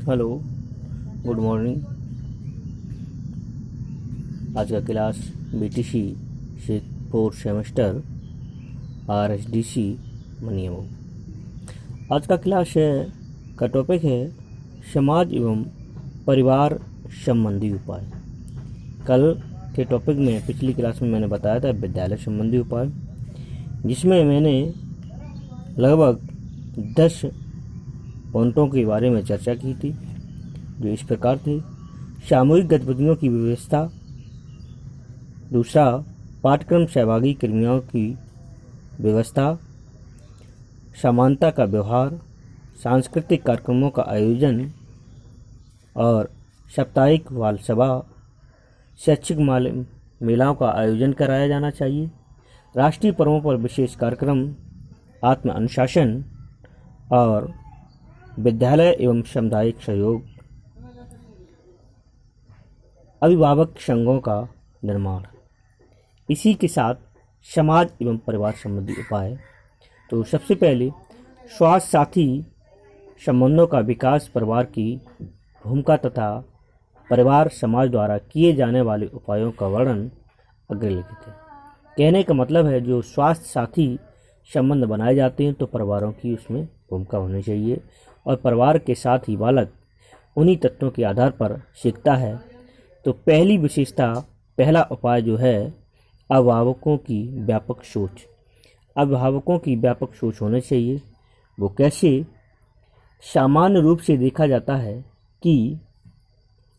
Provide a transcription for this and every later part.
Hello, good morning. आज का class BTC से 4 सेमेस्टर आरएसडीसी मनियामऊ। आज का क्लास का टॉपिक है समाज एवं परिवार संबंधी उपाय। कल के टॉपिक में पिछली क्लास में मैंने बताया था विद्यालय संबंधी उपाय, जिसमें मैंने लगभग 10 पॉइंटों के बारे में चर्चा की थी, जो इस प्रकार थे। सामूहिक गतिविधियों की व्यवस्था, दूसरा पाठ्यक्रम सहभागी कर्मियों की व्यवस्था, समानता का व्यवहार, सांस्कृतिक कार्यक्रमों का आयोजन और साप्ताहिक बाल सभा, शैक्षिक मेलाओं का आयोजन कराया जाना चाहिए। राष्ट्रीय पर्वों पर विशेष कार्यक्रम, आत्म अनुशासन और विद्यालय एवं सामुदायिक सहयोग, अभिभावक संघों का निर्माण। इसी के साथ समाज एवं परिवार संबंधी उपाय। तो सबसे पहले स्वास्थ्य साथी संबंधों का विकास, परिवार की भूमिका तथा परिवार समाज द्वारा किए जाने वाले उपायों का वर्णन अग्रलिखित है। कहने का मतलब है, जो स्वास्थ्य साथी संबंध बनाए जाते हैं तो परिवारों की उसमें भूमिका होनी चाहिए, और परिवार के साथ ही बालक उन्हीं तत्वों के आधार पर सीखता है। तो पहली विशेषता, पहला उपाय जो है, अभिभावकों की व्यापक सोच। अभिभावकों की व्यापक सोच होनी चाहिए। वो कैसे? सामान्य रूप से देखा जाता है कि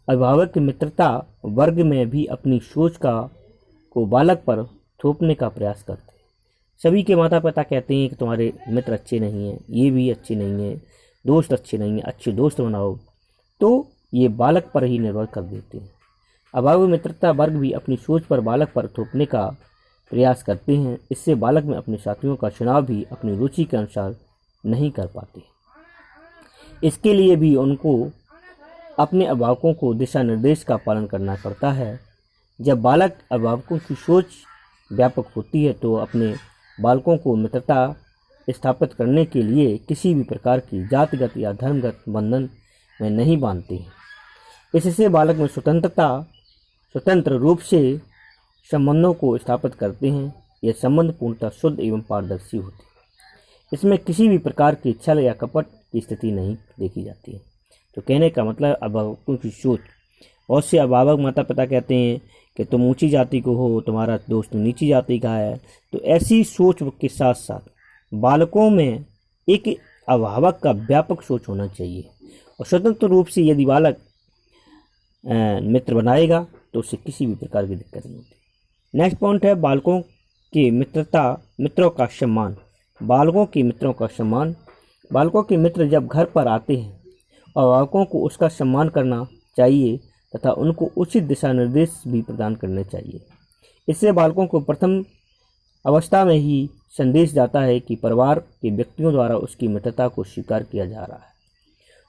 अभिभावक मित्रता वर्ग में भी अपनी सोच को बालक पर थोपने का प्रयास करते हैं। सभी के माता पिता कहते हैं कि तुम्हारे मित्र अच्छे नहीं हैं, ये भी अच्छे नहीं हैं, दोस्त अच्छे नहीं हैं, अच्छे दोस्त बनाओ। तो ये बालक पर ही निर्भर कर देते हैं। अभिभावक मित्रता वर्ग भी अपनी सोच पर बालक पर थोपने का प्रयास करते हैं। इससे बालक में अपने साथियों का चुनाव भी अपनी रुचि के अनुसार नहीं कर पाते। इसके लिए भी उनको अपने अभिभावकों को दिशा निर्देश का पालन करना पड़ता है। जब बालक अभिभावकों की सोच व्यापक होती है तो अपने बालकों को मित्रता स्थापित करने के लिए किसी भी प्रकार की जातिगत या धर्मगत बंधन में नहीं बांधते हैं। इससे बालक में स्वतंत्र रूप से संबंधों को स्थापित करते हैं। यह संबंध पूर्णतः शुद्ध एवं पारदर्शी होते हैं। इसमें किसी भी प्रकार की छल या कपट की स्थिति नहीं देखी जाती है। तो कहने का मतलब अभिभावकों की सोच। बहुत से अभिभावक माता पिता कहते हैं कि तुम ऊंची जाति को हो, तुम्हारा दोस्त नीची जाति का है। तो ऐसी सोच के साथ साथ बालकों में एक अभिभावक का व्यापक सोच होना चाहिए, और स्वतंत्र रूप से यदि बालक मित्र बनाएगा तो उससे किसी भी प्रकार की दिक्कत नहीं होती। नेक्स्ट पॉइंट है बालकों की मित्रों का सम्मान। बालकों के मित्रों का सम्मान। बालकों के मित्र जब घर पर आते हैं, अभिभावकों को उसका सम्मान करना चाहिए तथा उनको उचित दिशा निर्देश भी प्रदान करने चाहिए। इससे बालकों को प्रथम अवस्था में ही संदेश जाता है कि परिवार के व्यक्तियों द्वारा उसकी मित्रता को स्वीकार किया जा रहा है।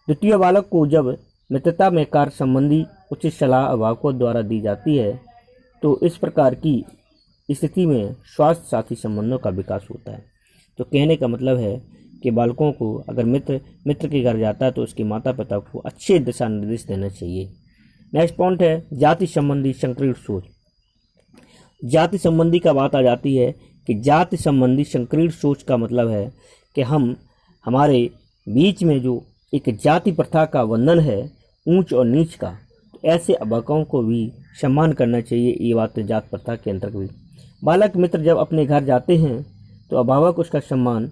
द्वितीय, बालक को जब मित्रता में कार्य संबंधी उचित सलाह अभिभावकों द्वारा दी जाती है तो इस प्रकार की स्थिति में स्वास्थ्य साथी संबंधों का विकास होता है। तो कहने का मतलब है कि बालकों को अगर मित्र के घर जाता है तो उसके माता पिता को अच्छे दिशा निर्देश देना चाहिए। नेक्स्ट पॉइंट है जाति संबंधी संकीर्ण सोच। जाति संबंधी का बात आ जाती है कि जाति संबंधी संकीर्ण सोच का मतलब है कि हमारे बीच में जो एक जाति प्रथा का बंधन है, ऊंच और नीच का, तो ऐसे अभिभावकों को भी सम्मान करना चाहिए। ये बात जात प्रथा के अंतर्गत भी। बालक मित्र जब अपने घर जाते हैं तो अभिभावक उसका सम्मान।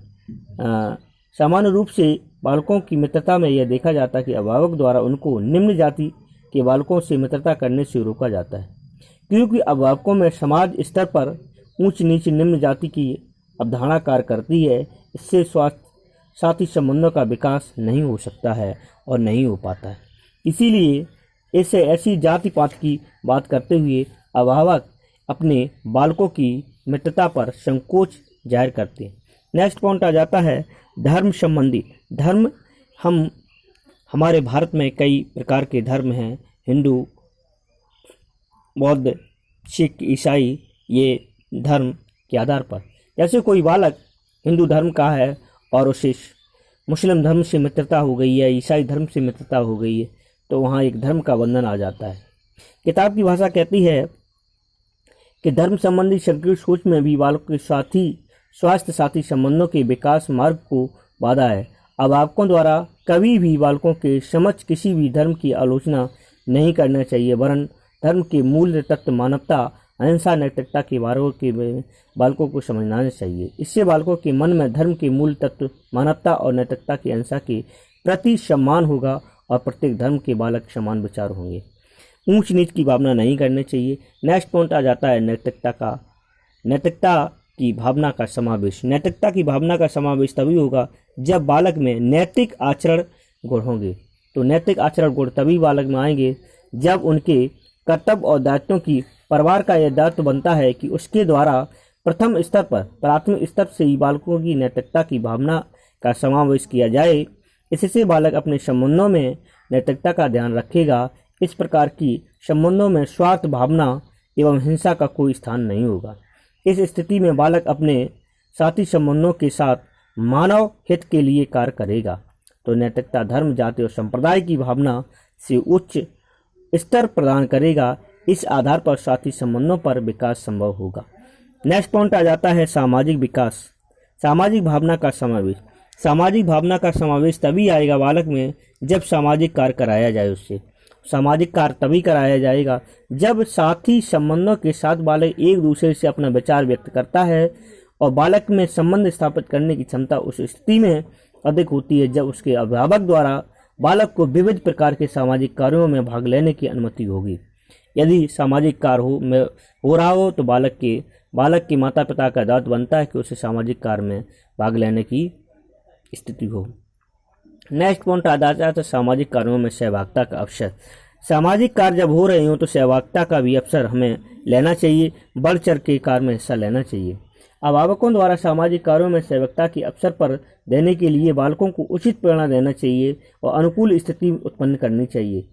सामान्य रूप से बालकों की मित्रता में यह देखा जाता है कि अभिभावक द्वारा उनको निम्न जाति के बालकों से मित्रता करने से रोका जाता है, क्योंकि अभिभावकों में समाज स्तर पर ऊंच नीच निम्न जाति की अवधारणा कार्य करती है। इससे स्वास्थ्य साथी संबंधों का विकास नहीं हो सकता है और नहीं हो पाता है। इसीलिए इसे ऐसी जाति पात की बात करते हुए अभिभावक अपने बालकों की मित्रता पर संकोच जाहिर करते हैं। नेक्स्ट पॉइंट आ जाता है धर्म संबंधी। धर्म, हमारे भारत में कई प्रकार के धर्म हैं, हिंदू, बौद्ध, सिख, ईसाई, ये धर्म के आधार पर। जैसे कोई बालक हिंदू धर्म का है और उसे मुस्लिम धर्म से मित्रता हो गई है, ईसाई धर्म से मित्रता हो गई है, तो वहाँ एक धर्म का बंधन आ जाता है। किताब की भाषा कहती है कि धर्म संबंधी संकीर्ण सोच में भी बालकों के स्वास्थ्य साथी संबंधों के विकास मार्ग को बाधा है। अभिभावकों द्वारा कभी भी बालकों के समक्ष किसी भी धर्म की आलोचना नहीं करना चाहिए, वरन धर्म के मूल तत्व मानवता, अहिंसा, नैतिकता के बालकों को समझना चाहिए। इससे बालकों के मन में धर्म के मूल तत्व मानवता और नैतिकता की अहिंसा के प्रति सम्मान होगा और प्रत्येक धर्म के बालक समान विचार होंगे। ऊंच नीच की भावना नहीं करनी चाहिए। नेक्स्ट पॉइंट आ जाता है नैतिकता की भावना का समावेश। नैतिकता की भावना का समावेश तभी होगा जब बालक में नैतिक आचरण गुण होंगे। तो नैतिक आचरण गुण तभी बालक में आएंगे जब उनके कर्तव्य और दायित्वों की परिवार का यह दायित्व बनता है कि उसके द्वारा प्रथम स्तर पर प्राथमिक स्तर से ही बालकों की नैतिकता की भावना का समावेश किया जाए। इससे बालक अपने संबंधों में नैतिकता का ध्यान रखेगा। इस प्रकार की संबंधों में स्वार्थ भावना एवं हिंसा का कोई स्थान नहीं होगा। इस स्थिति में बालक अपने साथी संबंधों के साथ मानव हित के लिए कार्य करेगा। तो नैतिकता धर्म, जाति और संप्रदाय की भावना से उच्च स्तर प्रदान करेगा। इस आधार पर साथी संबंधों पर विकास संभव होगा। नेक्स्ट पॉइंट आ जाता है सामाजिक विकास। सामाजिक भावना का समावेश। सामाजिक भावना का समावेश तभी आएगा बालक में जब सामाजिक कार्य कराया जाए। उससे सामाजिक कार्य तभी कराया जाएगा जब साथी संबंधों के साथ बालक एक दूसरे से अपना विचार व्यक्त करता है और बालक में संबंध स्थापित करने की क्षमता उस स्थिति में अधिक होती है जब उसके अभिभावक द्वारा बालक को विविध प्रकार के सामाजिक कार्यों में भाग लेने की अनुमति होगी। यदि सामाजिक कार्य हो रहा हो तो बालक के माता पिता का दायित्व बनता है कि उसे सामाजिक कार्य में भाग लेने की स्थिति हो। नेक्स्ट पॉइंट आ जाता है सामाजिक कार्यों में सहभागिता का अवसर। सामाजिक कार्य जब हो रहे हो तो सहभागिता का भी अवसर हमें लेना चाहिए, बढ़ चढ़ के कार्य में हिस्सा लेना चाहिए। अभिभावकों द्वारा सामाजिक कार्यों में सहभागिता के अवसर पर देने के लिए बालकों को उचित प्रेरणा देना चाहिए और अनुकूल स्थिति उत्पन्न करनी चाहिए।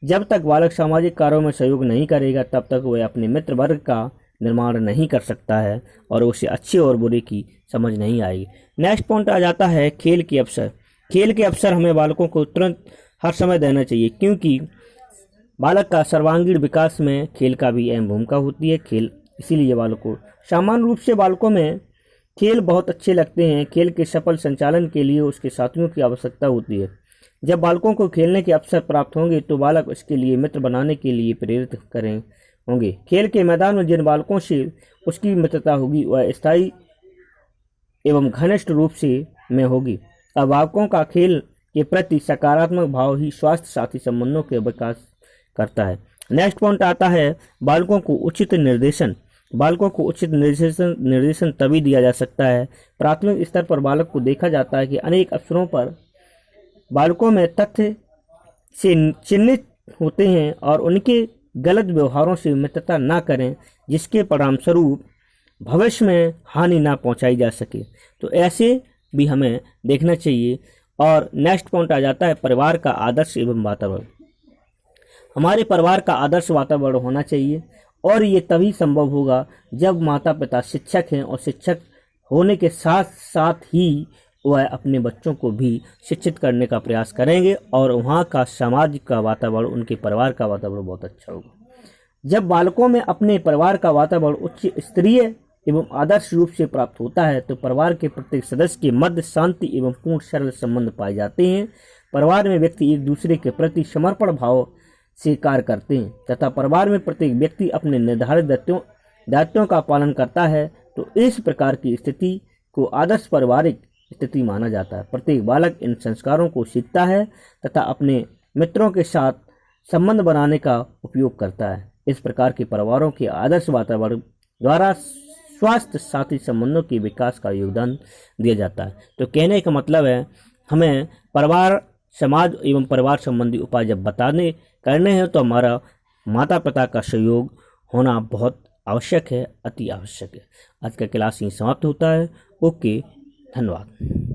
जब तक बालक सामाजिक कार्यों में सहयोग नहीं करेगा तब तक वह अपने मित्र वर्ग का निर्माण नहीं कर सकता है और उसे अच्छे और बुरे की समझ नहीं आएगी। नेक्स्ट पॉइंट आ जाता है खेल के अवसर। खेल के अवसर हमें बालकों को तुरंत हर समय देना चाहिए, क्योंकि बालक का सर्वांगीण विकास में खेल का भी अहम भूमिका होती है। इसीलिए बालकों सामान्य रूप से बालकों में खेल बहुत अच्छे लगते हैं। खेल के सफल संचालन के लिए उसके साथियों की आवश्यकता होती है। जब बालकों को खेलने के अवसर प्राप्त होंगे तो बालक उसके लिए मित्र बनाने के लिए प्रेरित होंगे। खेल के मैदान में जिन बालकों से उसकी मित्रता होगी वह स्थायी एवं घनिष्ठ रूप से में होगी। अभिभावकों का खेल के प्रति सकारात्मक भाव ही स्वास्थ्य साथी संबंधों के विकास करता है। नेक्स्ट पॉइंट आता है बालकों को उचित निर्देशन। बालकों को उचित निर्देशन तभी दिया जा सकता है। प्राथमिक स्तर पर बालक को देखा जाता है कि अनेक अवसरों पर बालकों में तथ्य से चिन्हित होते हैं और उनके गलत व्यवहारों से मित्रता न करें, जिसके परिणामस्वरूप भविष्य में हानि ना पहुंचाई जा सके। तो ऐसे भी हमें देखना चाहिए। और नेक्स्ट पॉइंट आ जाता है परिवार का आदर्श एवं वातावरण। हमारे परिवार का आदर्श वातावरण होना चाहिए और ये तभी संभव होगा जब माता पिता शिक्षक हैं और शिक्षक होने के साथ साथ ही वह अपने बच्चों को भी शिक्षित करने का प्रयास करेंगे और वहाँ का समाज का वातावरण, उनके परिवार का वातावरण बहुत अच्छा होगा। जब बालकों में अपने परिवार का वातावरण उच्च स्तरीय एवं आदर्श रूप से प्राप्त होता है तो परिवार के प्रत्येक सदस्य के मध्य शांति एवं पूर्ण सरल संबंध पाए जाते हैं। परिवार में व्यक्ति एक दूसरे के प्रति समर्पण भाव से कार्य करते हैं तथा परिवार में प्रत्येक व्यक्ति अपने निर्धारित दायित्वों का पालन करता है। तो इस प्रकार की स्थिति को आदर्श पारिवारिक स्थिति माना जाता है। प्रत्येक बालक इन संस्कारों को सीखता है तथा अपने मित्रों के साथ संबंध बनाने का उपयोग करता है। इस प्रकार के परिवारों के आदर्श वातावरण द्वारा स्वास्थ्य साथी संबंधों के विकास का योगदान दिया जाता है। तो कहने का मतलब है हमें परिवार, समाज एवं परिवार संबंधी उपाय जब करने हैं तो हमारा माता पिता का सहयोग होना बहुत आवश्यक है, अति आवश्यक है। आज का क्लास यहीं समाप्त होता है। ओके, धन्यवाद।